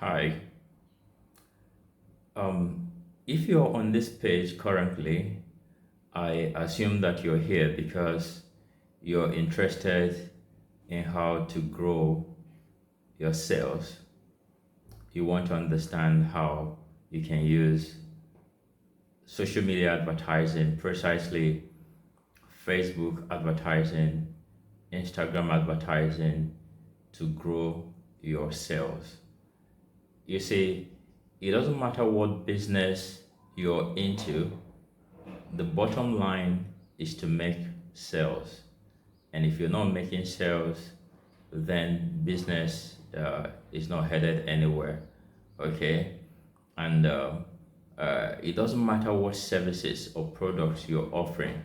Hi. Um, if you're on this page currently, I assume that you're here because you're interested in how to grow your sales. You want to understand how you can use social media advertising, precisely Facebook advertising, Instagram advertising to grow your sales. You see, it doesn't matter what business you're into, the bottom line is to make sales. And if you're not making sales, then business is not headed anywhere. Okay. And it doesn't matter what services or products you're offering,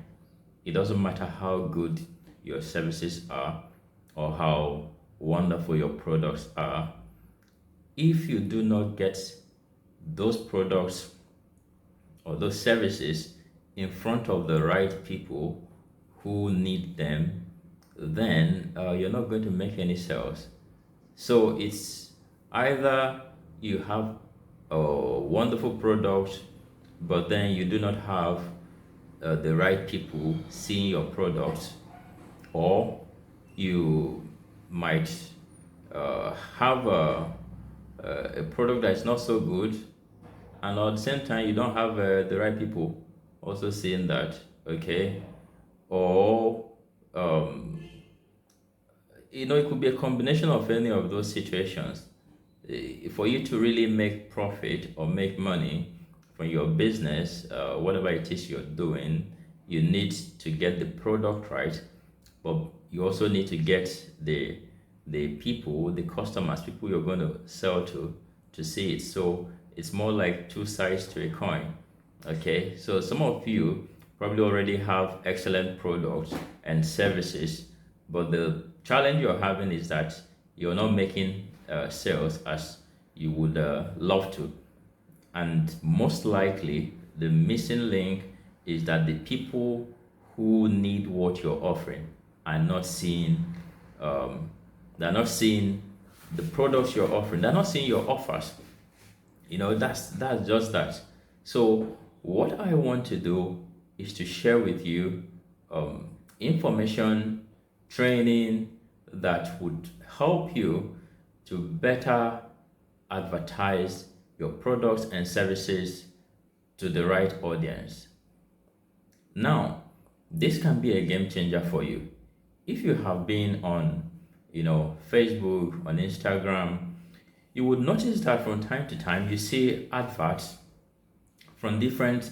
it doesn't matter how good your services are or how wonderful your products are. If you do not get those products or those services in front of the right people who need them, then you're not going to make any sales. So it's either you have a wonderful product, but then you do not have the right people seeing your product, or you might have a product that is not so good, and at the same time you don't have the right people also seeing that. Okay. Or um, it could be a combination of any of those situations. For you to really make profit or make money from your business, whatever it is you're doing, you need to get the product right, but you also need to get the people, the customers, people you're going to sell to see it. So it's more like two sides to a coin. Okay, so some of you probably already have excellent products and services, but the challenge you're having is that you're not making sales as you would love to. And most likely, the missing link is that the people who need what you're offering are not seeing, um, they're not seeing the products you're offering. They're not seeing your offers. That's just that. So what I want to do is to share with you information, training that would help you to better advertise your products and services to the right audience. Now, this can be a game changer for you. If you have been on, Facebook, on Instagram, you would notice that from time to time you see adverts from different,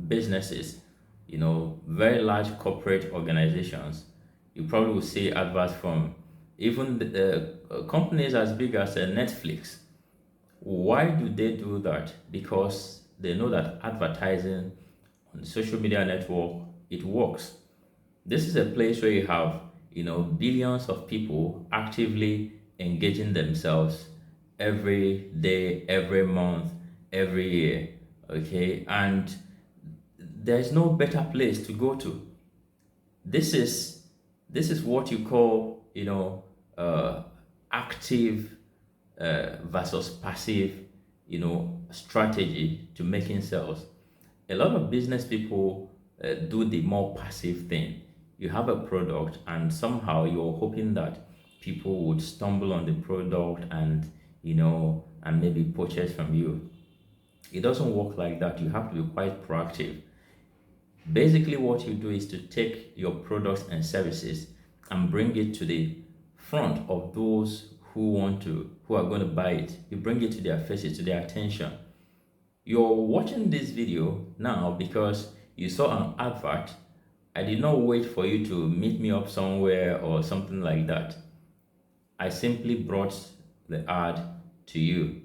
businesses, very large corporate organizations. You probably will see adverts from even the companies as big as Netflix. Why do they do that? Because they know that advertising on the social media network, it works. This is a place where you have, billions of people actively engaging themselves every day, every month, every year. Okay, and there's no better place to go to. This is what you call, active versus passive, strategy to making sales. A lot of business people do the more passive thing. You have a product, and somehow you're hoping that people would stumble on the product and and maybe purchase from you. It doesn't work like that. You have to be quite proactive. Basically, what you do is to take your products and services and bring it to the front of those who are going to buy it. You bring it to their faces, to their attention. You're watching this video now because you saw an advert. I did not wait for you to meet me up somewhere or something like that. I simply brought the ad to you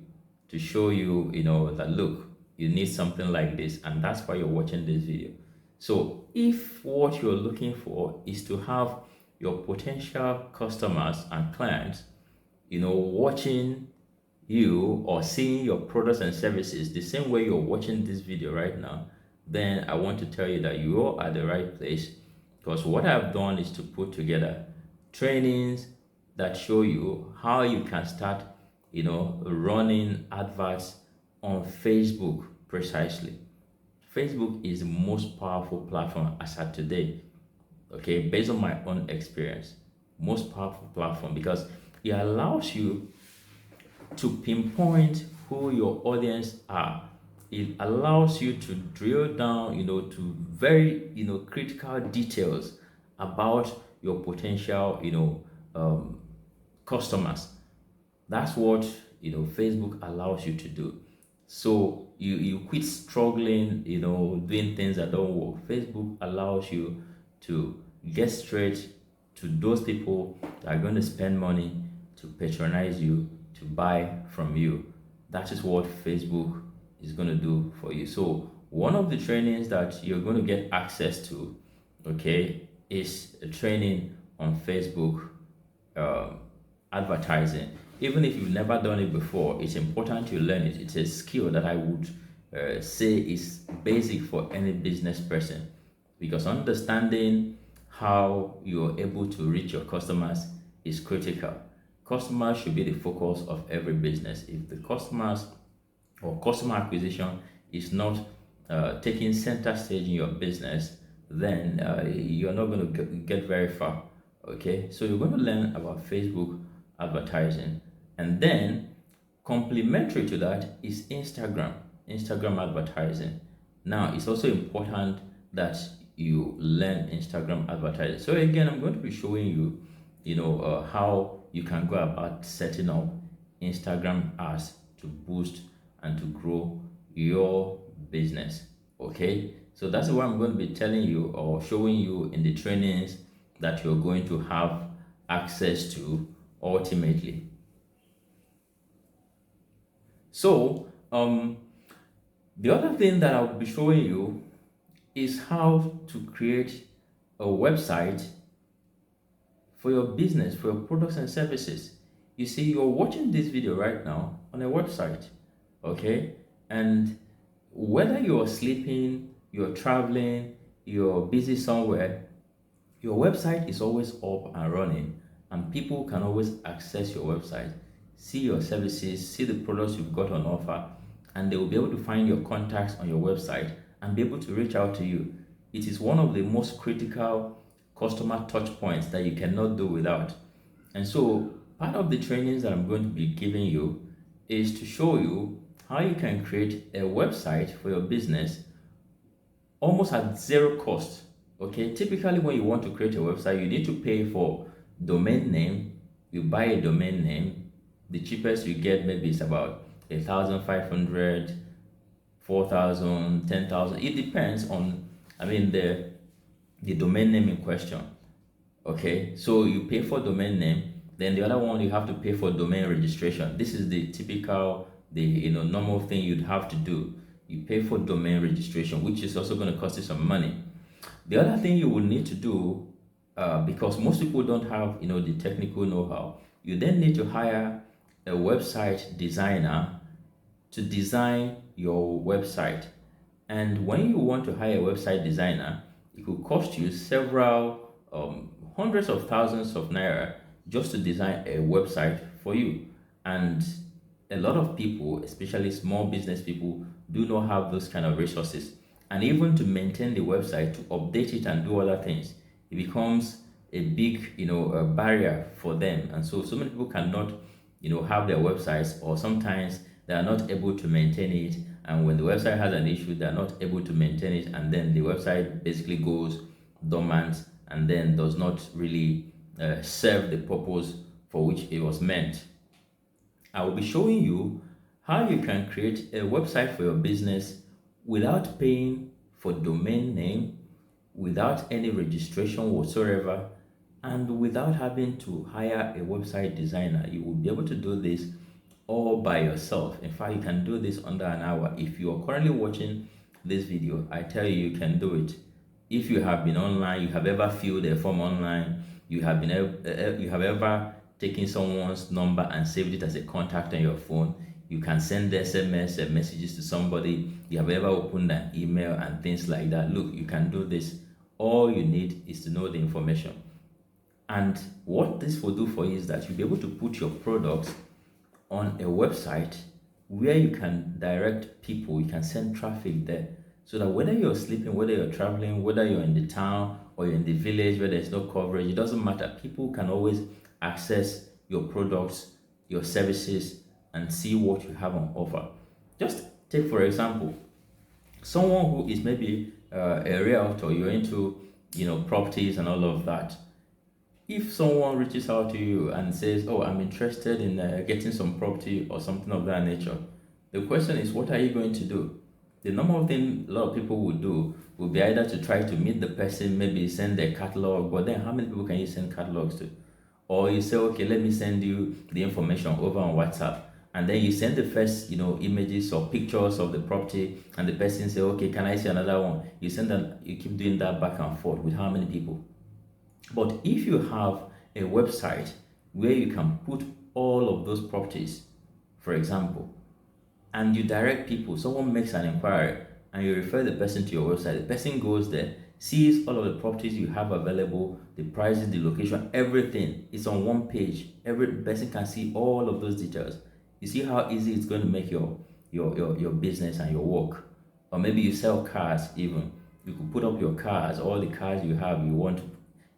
to show you, that look, you need something like this, and that's why you're watching this video. So if what you're looking for is to have your potential customers and clients, watching you or seeing your products and services the same way you're watching this video right now, then I want to tell you that you're at the right place, because what I've done is to put together trainings that show you how you can start running adverts on Facebook precisely. Facebook is the most powerful platform as at today, okay, based on my own experience. Most powerful platform because it allows you to pinpoint who your audience are. It allows you to drill down, to very, critical details about your potential, customers. That's what Facebook allows you to do. So you quit struggling, doing things that don't work. Facebook allows you to get straight to those people that are going to spend money to patronize you, to buy from you. That is what Facebook is going to do for you. So one of the trainings that you're going to get access to, okay, is a training on Facebook um, advertising. Even if you've never done it before, it's important you learn it. It's a skill that I would say is basic for any business person because understanding how you're able to reach your customers is critical. Customers should be the focus of every business. If the customers or customer acquisition is not taking center stage in your business, then you're not going to get very far. Okay, so you're going to learn about Facebook advertising, and then complementary to that is Instagram advertising. Now, it's also important that you learn Instagram advertising. So again, I'm going to be showing you, how you can go about setting up Instagram ads to boost and to grow your business. Okay, so that's what I'm going to be telling you or showing you in the trainings that you're going to have access to ultimately. So, the other thing that I'll be showing you is how to create a website for your business, for your products and services. You see, you're watching this video right now on a website, okay? And whether you're sleeping, you're traveling, you're busy somewhere, your website is always up and running, and people can always access your website, see your services, see the products you've got on offer, and they will be able to find your contacts on your website and be able to reach out to you. It is one of the most critical customer touch points that you cannot do without. And so, part of the trainings that I'm going to be giving you is to show you how you can create a website for your business almost at zero cost. Okay, typically when you want to create a website, you need to pay for domain name. You buy a domain name. The cheapest you get maybe is about 1,500, 4,000, 10,000. It depends on, the domain name in question. Okay, so you pay for domain name. Then the other one you have to pay for domain registration. This is the typical, the normal thing you'd have to do. You pay for domain registration, which is also going to cost you some money. The other thing you will need to do, because most people don't have the technical know-how, you then need to hire a website designer to design your website. And when you want to hire a website designer, it could cost you several hundreds of thousands of naira just to design a website for you. And a lot of people, especially small business people, do not have those kind of resources. And even to maintain the website, to update it and do other things, it becomes a big, a barrier for them. And so many people cannot, have their websites, or sometimes they are not able to maintain it. And when the website has an issue, they are not able to maintain it. And then the website basically goes dormant and then does not really serve the purpose for which it was meant. I will be showing you how you can create a website for your business without paying for domain name, without any registration whatsoever, and without having to hire a website designer. You will be able to do this all by yourself. In fact, you can do this under an hour. If you are currently watching this video, I tell you, you can do it. If you have been online, you have ever filled a form online, you have ever taken someone's number and saved it as a contact on your phone, you can send SMS and messages to somebody, you have ever opened an email and things like that. Look, you can do this. All you need is to know the information. And what this will do for you is that you'll be able to put your products on a website where you can direct people, you can send traffic there. So that whether you're sleeping, whether you're traveling, whether you're in the town or you're in the village where there's no coverage, it doesn't matter. People can always access your products, your services, and see what you have on offer. Just take, for example, someone who is maybe a realtor, you're into properties and all of that. If someone reaches out to you and says, "Oh, I'm interested in getting some property or something of that nature," the question is, what are you going to do? The normal thing a lot of people would do would be either to try to meet the person, maybe send their catalog, but then how many people can you send catalogs to? Or you say, "Okay, let me send you the information over on WhatsApp." And then you send the first, images or pictures of the property, and the person say, "Okay, can I see another one?" You send them, you keep doing that back and forth with how many people? But if you have a website where you can put all of those properties, for example, and you direct people, someone makes an inquiry and you refer the person to your website, the person goes there, sees all of the properties you have available, the prices, the location, everything is on one page. Every person can see all of those details. You see how easy it's going to make your business and your work. Or maybe you sell cars even. You could put up your cars, all the cars you have, you want,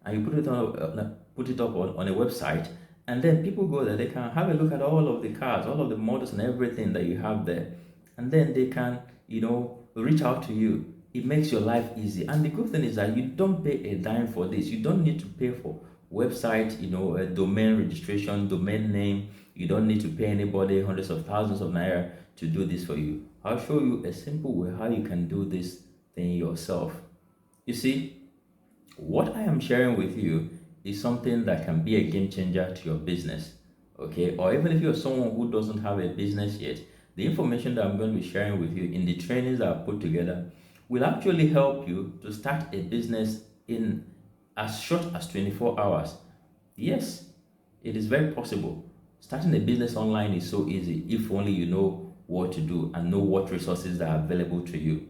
and you put it up on a website, and then people go there, they can have a look at all of the cars, all of the models and everything that you have there, and then they can reach out to you. It makes your life easy, and the good thing is that you don't pay a dime for this. You don't need to pay for website, a domain registration, domain name. You don't need to pay anybody hundreds of thousands of naira to do this for you. I'll show you a simple way how you can do this thing yourself. You see, what I am sharing with you is something that can be a game changer to your business. Okay, or even if you're someone who doesn't have a business yet, the information that I'm going to be sharing with you in the trainings that I've put together will actually help you to start a business in as short as 24 hours. Yes, it is very possible. Starting a business online is so easy if only you know what to do and know what resources are available to you.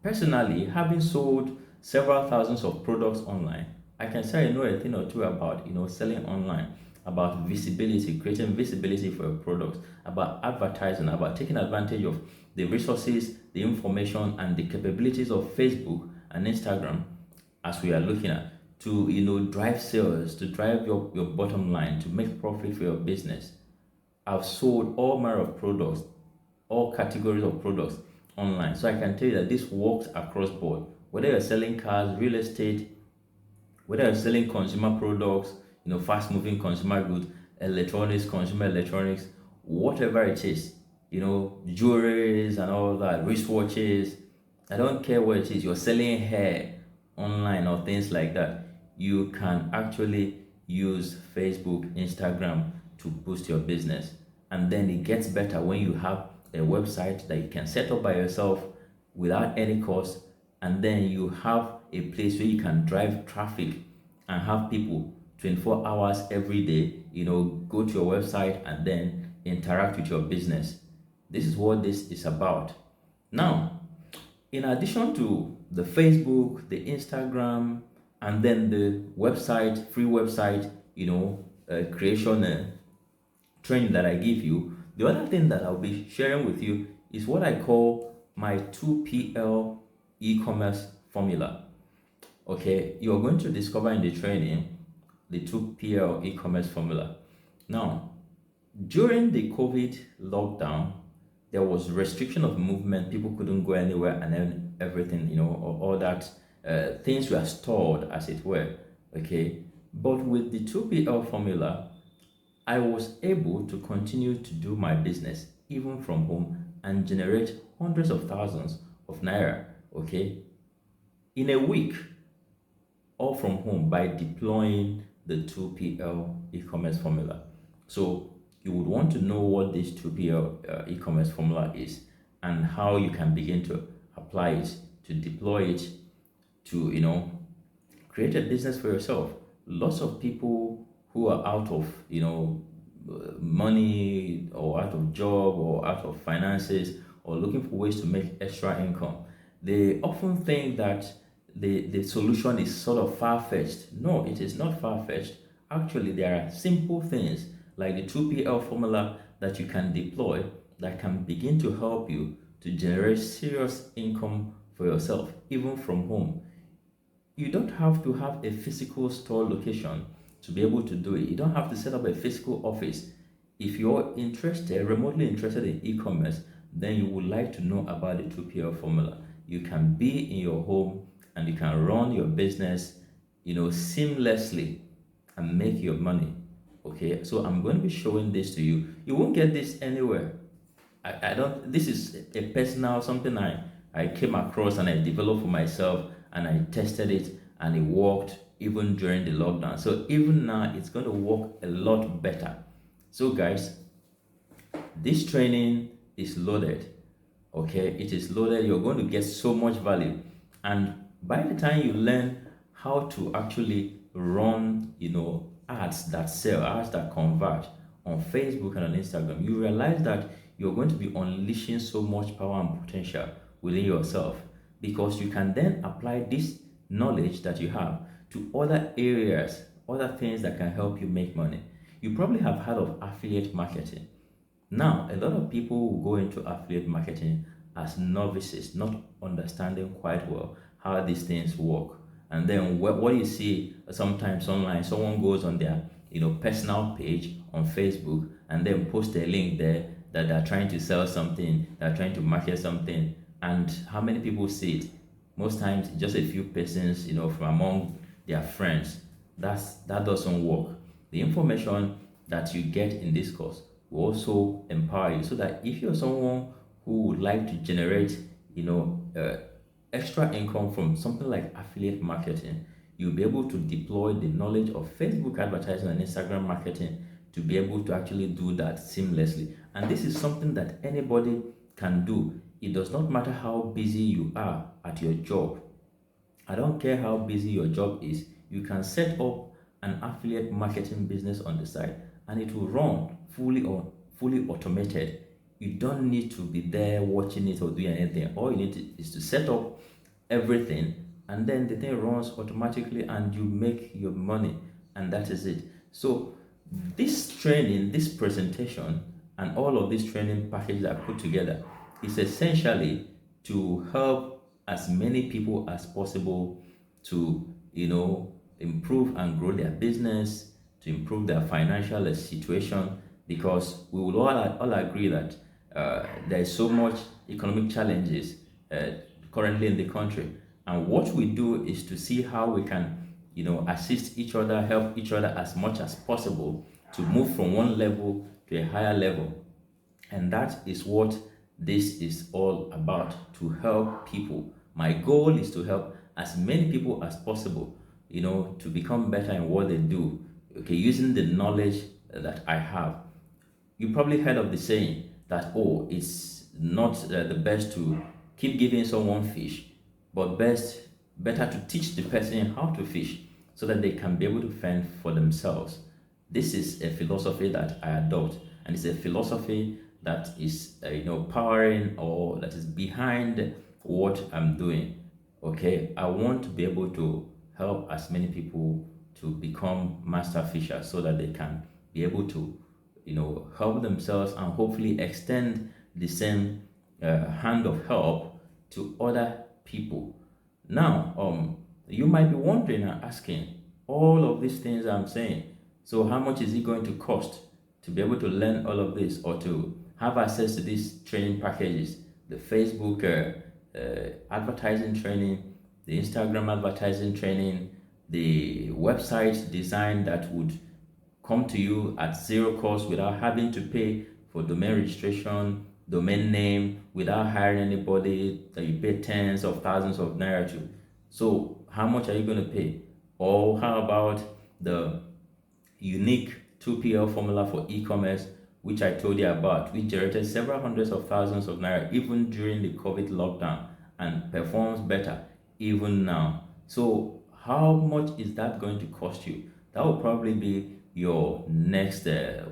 Personally, having sold several thousands of products online, I can say I know a thing or two about selling online, about visibility, creating visibility for your products, about advertising, about taking advantage of the resources, the information, and the capabilities of Facebook and Instagram, as we are looking at, to drive sales, to drive your bottom line, to make profit for your business. I've sold all manner of products, all categories of products online. So I can tell you that this works across board. Whether you're selling cars, real estate, whether you're selling consumer products, fast moving consumer goods, electronics, consumer electronics, whatever it is, jewelries and all that, wristwatches, I don't care what it is, you're selling hair online or things like that, you can actually use Facebook, Instagram to boost your business. And then it gets better when you have a website that you can set up by yourself without any cost, and then you have a place where you can drive traffic and have people 24 hours every day, go to your website and then interact with your business. This is what this is about. Now, in addition to the Facebook, the Instagram, and then the website, free website, creation training that I give you, the other thing that I'll be sharing with you is what I call my 2PL e-commerce formula. Okay, you're going to discover in the training the 2PL e-commerce formula. Now, during the COVID lockdown, there was restriction of movement. People couldn't go anywhere, and then everything, all that things were stored, as it were. Okay, but with the 2PL formula, I was able to continue to do my business even from home and generate hundreds of thousands of naira, okay, in a week, all from home by deploying the 2PL e-commerce formula. So you would want to know what this 2PL e-commerce formula is and how you can begin to apply it, to deploy it, to create a business for yourself. Lots of people who are out of money, or out of job, or out of finances, or looking for ways to make extra income, they often think that the solution is sort of far-fetched. No, it is not far-fetched. Actually, there are simple things like the 2PL formula that you can deploy that can begin to help you to generate serious income for yourself, even from home. You don't have to have a physical store location to be able to do it. You don't have to set up a physical office. If you're interested, remotely interested in e-commerce, then you would like to know about the 2PL formula. You can be in your home and you can run your business, seamlessly and make your money. Okay, so I'm going to be showing this to you. You won't get this anywhere. I don't, this is a personal something I came across and I developed for myself, and I tested it and it worked even during the lockdown. So even now it's going to work a lot better. So guys, this training is loaded. Okay, it is loaded. You're going to get so much value, and by the time you learn how to actually run ads that sell, ads that convert on Facebook and on Instagram, you realize that you're going to be unleashing so much power and potential within yourself, because you can then apply this knowledge that you have to other areas, other things that can help you make money. You probably have heard of affiliate marketing. Now, a lot of people will go into affiliate marketing as novices, not understanding quite well how these things work. And then what you see sometimes online, someone goes on their personal page on Facebook and then post a link there that they're trying to sell something, they're trying to market something. And how many people see it? Most times, just a few persons, from among their friends. That doesn't work. The information that you get in this course will also empower you, so that if you're someone who would like to generate, extra income from something like affiliate marketing, you'll be able to deploy the knowledge of Facebook advertising and Instagram marketing to be able to actually do that seamlessly. And this is something that anybody can do. It does not matter how busy you are at your job. I don't care how busy your job is. You can set up an affiliate marketing business on the side and it will run fully automated. You don't need to be there watching it or doing anything. All you need is to set up everything, and then the thing runs automatically and you make your money, and that is it. So this training, this presentation, and all of this training package that I put together is essentially to help as many people as possible to improve and grow their business, to improve their financial situation, because we will all agree that there is so much economic challenges currently in the country, and what we do is to see how we can assist each other, help each other as much as possible to move from one level to a higher level. And that is what this is all about, to help people. My goal is to help as many people as possible, to become better in what they do, okay, using the knowledge that I have. You probably heard of the saying that, oh, it's not the best to keep giving someone fish, but better to teach the person how to fish so that they can be able to fend for themselves. This is a philosophy that I adopt, and it's a philosophy that is powering, or that is behind what I'm doing. Okay, I want to be able to help as many people to become master fishers, so that they can be able to help themselves and hopefully extend the same hand of help to other people. Now, you might be wondering and asking all of these things I'm saying. So, how much is it going to cost to be able to learn all of this, or to have access to these training packages? The Facebook advertising training, the Instagram advertising training, the website design that would come to you at zero cost without having to pay for domain registration, domain name, without hiring anybody that you pay tens of thousands of naira to. So how much are you going to pay? Or how about the unique 2PL formula for e-commerce, which I told you about, which generated several hundreds of thousands of naira even during the COVID lockdown and performs better even now? So how much is that going to cost you? That will probably be your next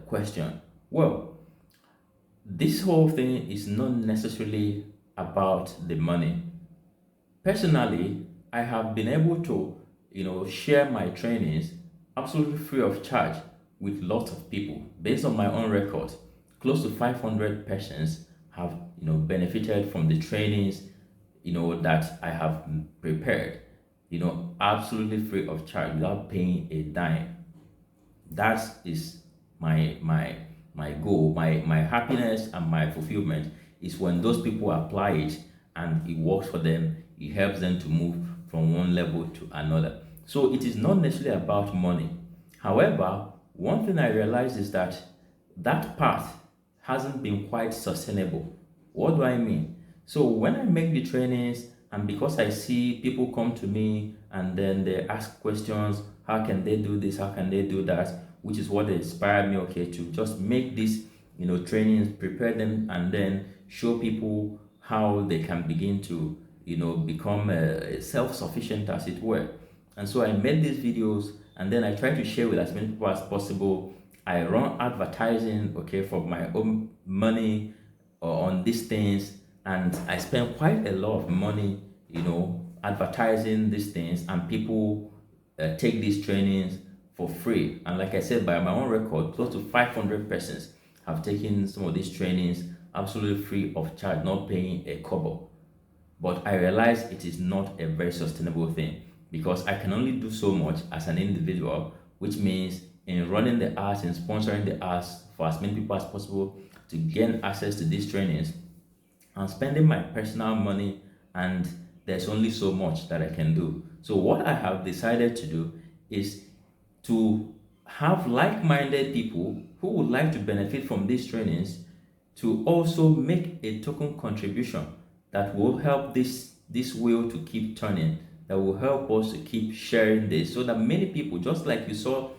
question. Well, this whole thing is not necessarily about the money. Personally, I have been able to, share my trainings absolutely free of charge with lots of people based on my own records. Close to 500 persons have benefited from the trainings that I have prepared, absolutely free of charge without paying a dime. That is my goal. My happiness and my fulfillment is when those people apply it and it works for them. It helps them to move from one level to another. So it is not necessarily about money. However, one thing I realized is that that path hasn't been quite sustainable. What do I mean? So when I make the trainings, and because I see people come to me and then they ask questions, how can they do this? How can they do that? Which is what inspired me, okay, to just make this, trainings, prepare them, and then show people how they can begin to, become self-sufficient, as it were. And so I made these videos, and then I try to share with as many people as possible. I run advertising, okay, for my own money on these things, and I spend quite a lot of money, advertising these things, and people take these trainings for free. And like I said, by my own record, close to 500 persons have taken some of these trainings absolutely free of charge, not paying a kobo. But I realize it is not a very sustainable thing because I can only do so much as an individual, which means in running the ads and sponsoring the ads for as many people as possible to gain access to these trainings, I'm spending my personal money, and there's only so much that I can do. So what I have decided to do is to have like-minded people who would like to benefit from these trainings to also make a token contribution that will help this wheel to keep turning, that will help us to keep sharing this, so that many people, just like you saw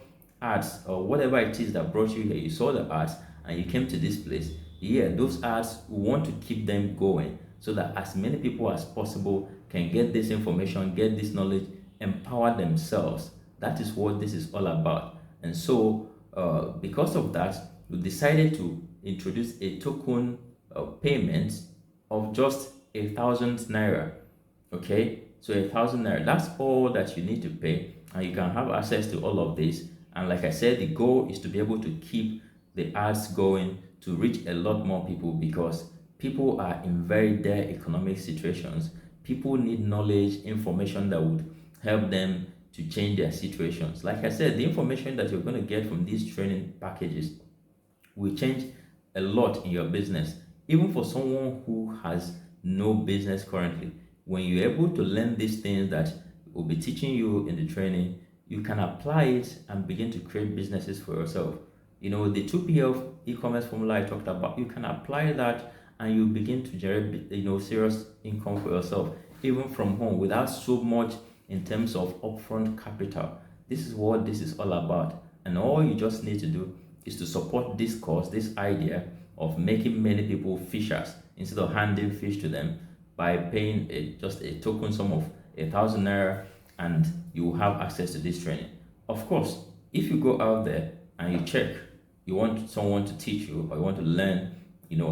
ads or whatever it is that brought you here, you saw the ads and you came to this place. Yeah, those ads, we want to keep them going so that as many people as possible can get this information, get this knowledge, empower themselves. That is what this is all about. And so because of that, we decided to introduce a token payment of just 1,000 naira. Okay, so 1,000 naira, that's all that you need to pay, and you can have access to all of this. And like I said, the goal is to be able to keep the ads going to reach a lot more people, because people are in very dire economic situations. People need knowledge, information that would help them to change their situations. Like I said, the information that you're going to get from these training packages will change a lot in your business. Even for someone who has no business currently, when you're able to learn these things that will be teaching you in the training, you can apply it and begin to create businesses for yourself. The 2PF e-commerce formula I talked about, you can apply that and you begin to generate, serious income for yourself, even from home, without so much in terms of upfront capital. This is what this is all about. And all you just need to do is to support this cause, this idea of making many people fishers instead of handing fish to them, by paying just a token sum of 1,000 naira, and you will have access to this training. Of course, if you go out there and you check, you want someone to teach you, or you want to learn,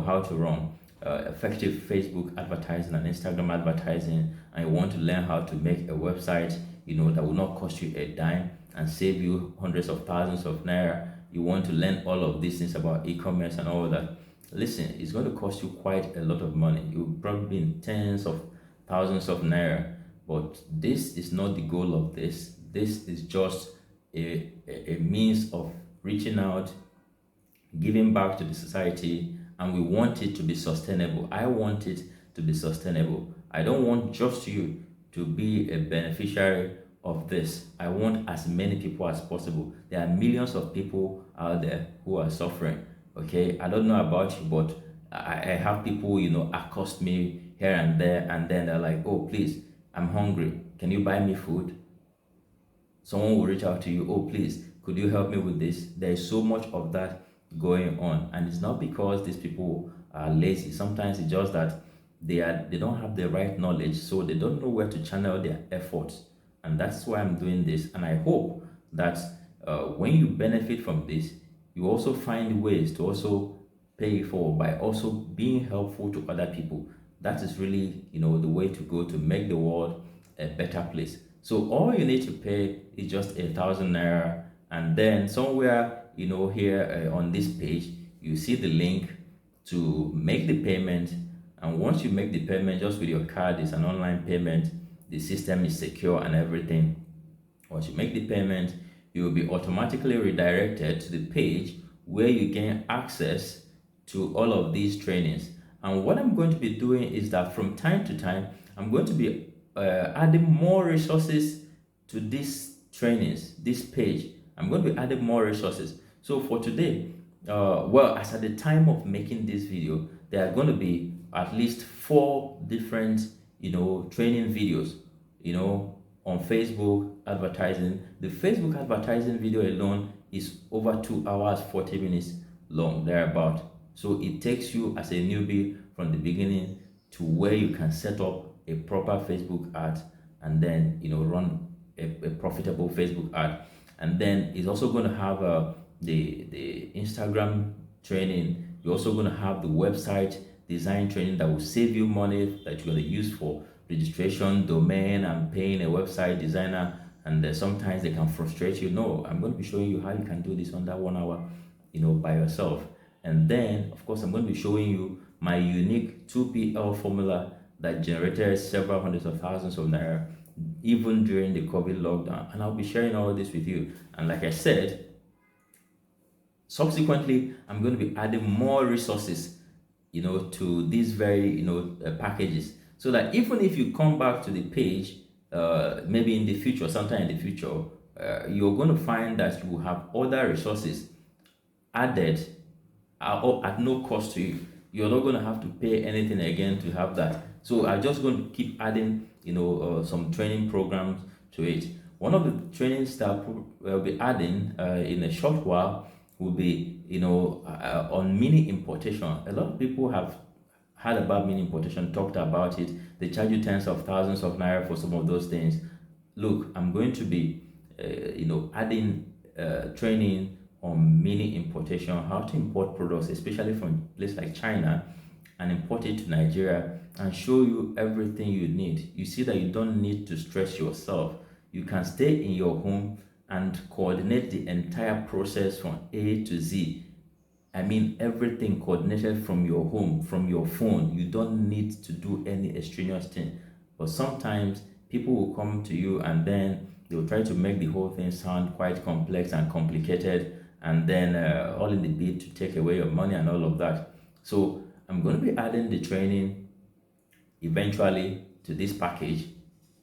how to run effective Facebook advertising and Instagram advertising, and you want to learn how to make a website, that will not cost you a dime and save you hundreds of thousands of naira. You want to learn all of these things about e-commerce and all that. Listen, it's going to cost you quite a lot of money. You'll probably be in tens of thousands of naira. But this is not the goal of this. This is just a means of reaching out, giving back to the society, and we want it to be sustainable. I want it to be sustainable. I don't want just you to be a beneficiary of this. I want as many people as possible. There are millions of people out there who are suffering. Okay, I don't know about you, but I have people, accost me here and there, and then they're like, oh, please, I'm hungry. Can you buy me food? Someone will reach out to you, oh, please, could you help me with this? There is so much of that going on, and it's not because these people are lazy. Sometimes it's just that they don't have the right knowledge, so they don't know where to channel their efforts. And that's why I'm doing this. And I hope that when you benefit from this, you also find ways to also pay forward by also being helpful to other people. That is really, the way to go to make the world a better place. So all you need to pay is just 1,000 naira, and then somewhere, here on this page, you see the link to make the payment. And once you make the payment just with your card, it's an online payment, the system is secure and everything. Once you make the payment, you will be automatically redirected to the page where you gain access to all of these trainings. And what I'm going to be doing is that from time to time, I'm going to be adding more resources to these trainings, this page. I'm going to be adding more resources. So for today, well, as at the time of making this video, there are going to be at least 4 different, training videos, on Facebook advertising. The Facebook advertising video alone is over 2 hours 40 minutes long, thereabout. So it takes you as a newbie from the beginning to where you can set up a proper Facebook ad, and then run a profitable Facebook ad. And then it's also going to have the Instagram training. You're also going to have the website design training that will save you money that you're going to use for registration, domain, and paying a website designer. And sometimes they can frustrate you. No, I'm going to be showing you how you can do this under 1 hour, by yourself. And then, of course, I'm going to be showing you my unique 2PL formula that generated several hundreds of thousands of naira even during the COVID lockdown. And I'll be sharing all this with you. And like I said, subsequently, I'm going to be adding more resources, to these very, packages, so that even if you come back to the page, maybe in the future, sometime in the future, you're going to find that you will have other resources added at no cost to you. You're not going to have to pay anything again to have that. So I'm just going to keep adding, some training programs to it. One of the trainings that we'll be adding in a short while will be, on mini importation. A lot of people have heard about mini importation, talked about it. They charge you tens of thousands of naira for some of those things. Look, I'm going to be, adding training on mini importation, how to import products, especially from places like China, and import it to Nigeria, and show you everything you need. You see that you don't need to stress yourself. You can stay in your home and coordinate the entire process from A to Z. I mean, everything coordinated from your home, from your phone. You don't need to do any extraneous thing. But sometimes people will come to you and then they'll try to make the whole thing sound quite complex and complicated, and then all in the bid to take away your money and all of that. So I'm going to be adding the training eventually to this package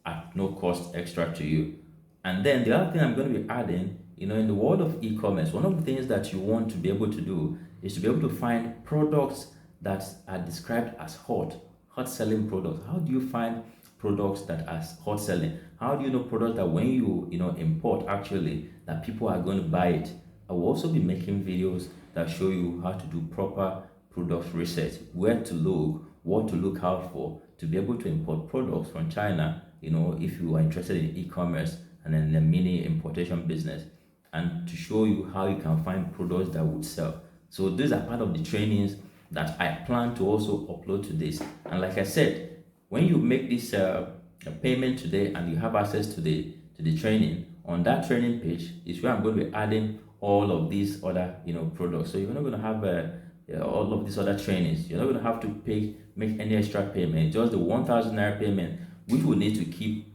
at no cost extra to you. And then the other thing I'm going to be adding, in the world of e-commerce, one of the things that you want to be able to do is to be able to find products that are described as hot selling products. How do you find products that are hot selling? How do you know products that when you import, actually, that people are going to buy it? I will also be making videos that show you how to do proper product research, where to look, what to look out for to be able to import products from China, if you are interested in e-commerce and in the mini importation business, and to show you how you can find products that would sell. So these are part of the trainings that I plan to also upload to this. And like I said, when you make this payment today and you have access to the training, on that training page is where I'm going to be adding all of these other products. So you're not going to have all of these other trainings. You're not going to have to make any extra payment. Just the 1,000 naira payment, which will need to keep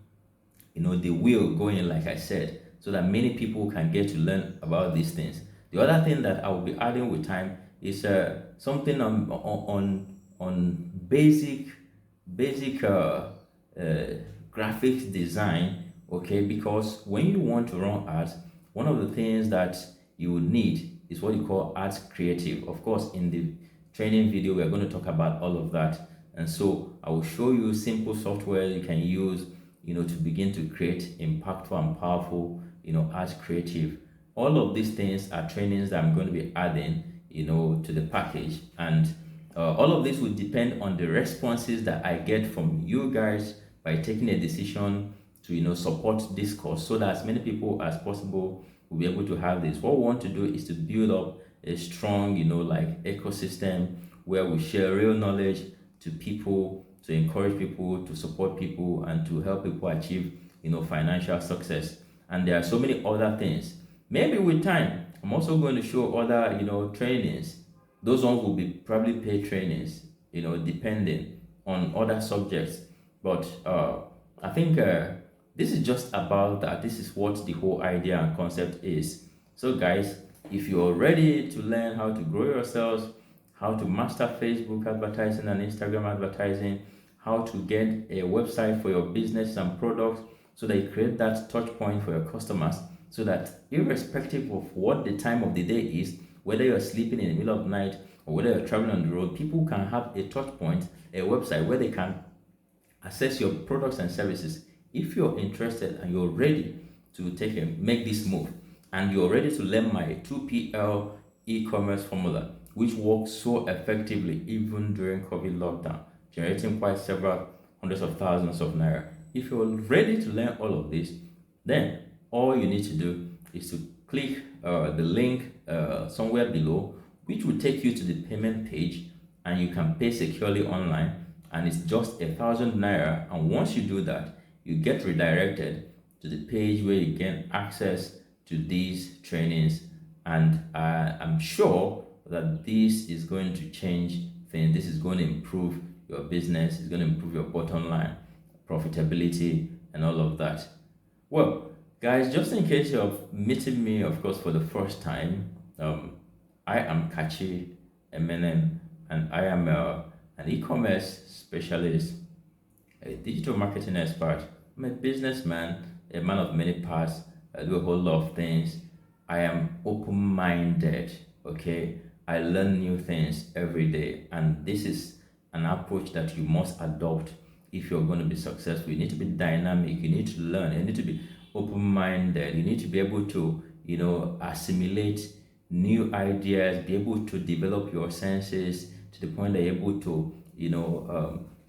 the wheel going, like I said, so that many people can get to learn about these things. The other thing that I will be adding with time is something on basic graphics design. Okay, because when you want to run ads, one of the things that you would need is what you call ads creative. Of course, in the training video, we are going to talk about all of that. And so I will show you simple software you can use, to begin to create impactful and powerful, ads creative. All of these things are trainings that I'm going to be adding, to the package. And all of this will depend on the responses that I get from you guys by taking a decision to, support this course, so that as many people as possible will be able to have this. What we want to do is to build up a strong, ecosystem where we share real knowledge to people, to encourage people, to support people, and to help people achieve, financial success. And there are so many other things. Maybe with time, I'm also going to show other, trainings Those ones will be probably paid trainings, depending on other subjects. But I think this is just about that. This is what the whole idea and concept is. So, guys, if you're ready to learn how to grow yourselves, how to master Facebook advertising and Instagram advertising, how to get a website for your business and products so that you create that touch point for your customers, so that irrespective of what the time of the day is, whether you're sleeping in the middle of the night or whether you're traveling on the road, people can have a touch point, a website where they can access your products and services. If you're interested and you're ready to make this move, and you're ready to learn my 2PL e-commerce formula, which works so effectively even during COVID lockdown, generating quite several hundreds of thousands of naira. If you're ready to learn all of this, then all you need to do is to click the link somewhere below, which will take you to the payment page, and you can pay securely online, and it's just 1,000 naira. And once you do that, you get redirected to the page where you gain access to these trainings. And I'm sure that this is going to change things. This is going to improve your business. It's going to improve your bottom line, profitability, and all of that. Well, guys, just in case you're meeting me, of course, for the first time, I am Kachi Eminem, and I am an e-commerce specialist, a digital marketing expert. I'm a businessman, a man of many parts. I do a whole lot of things. I am open-minded, okay? I learn new things every day, and this is an approach that you must adopt if you're going to be successful. You need to be dynamic, you need to learn, you need to be open-minded, you need to be able to, assimilate new ideas, be able to develop your senses to the point that you're able to,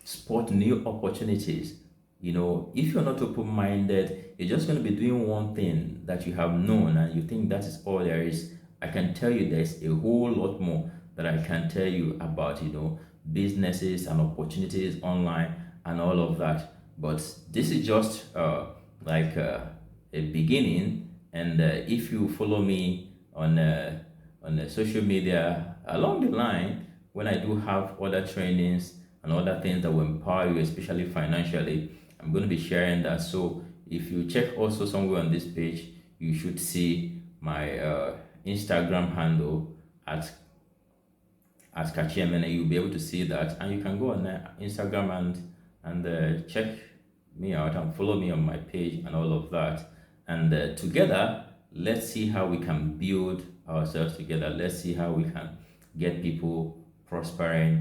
spot new opportunities. If you're not open-minded, you're just going to be doing one thing that you have known and you think that is all there is. I can tell you there's a whole lot more that I can tell you about, businesses and opportunities online and all of that. But this is just like a beginning. And if you follow me on the social media along the line, when I do have other trainings and other things that will empower you, especially financially, I'm going to be sharing that. So if you check also somewhere on this page, you should see my Instagram handle at Kachiem, and you'll be able to see that. And you can go on Instagram and check me out and follow me on my page and all of that. And together, let's see how we can build ourselves together. Let's see how we can get people prospering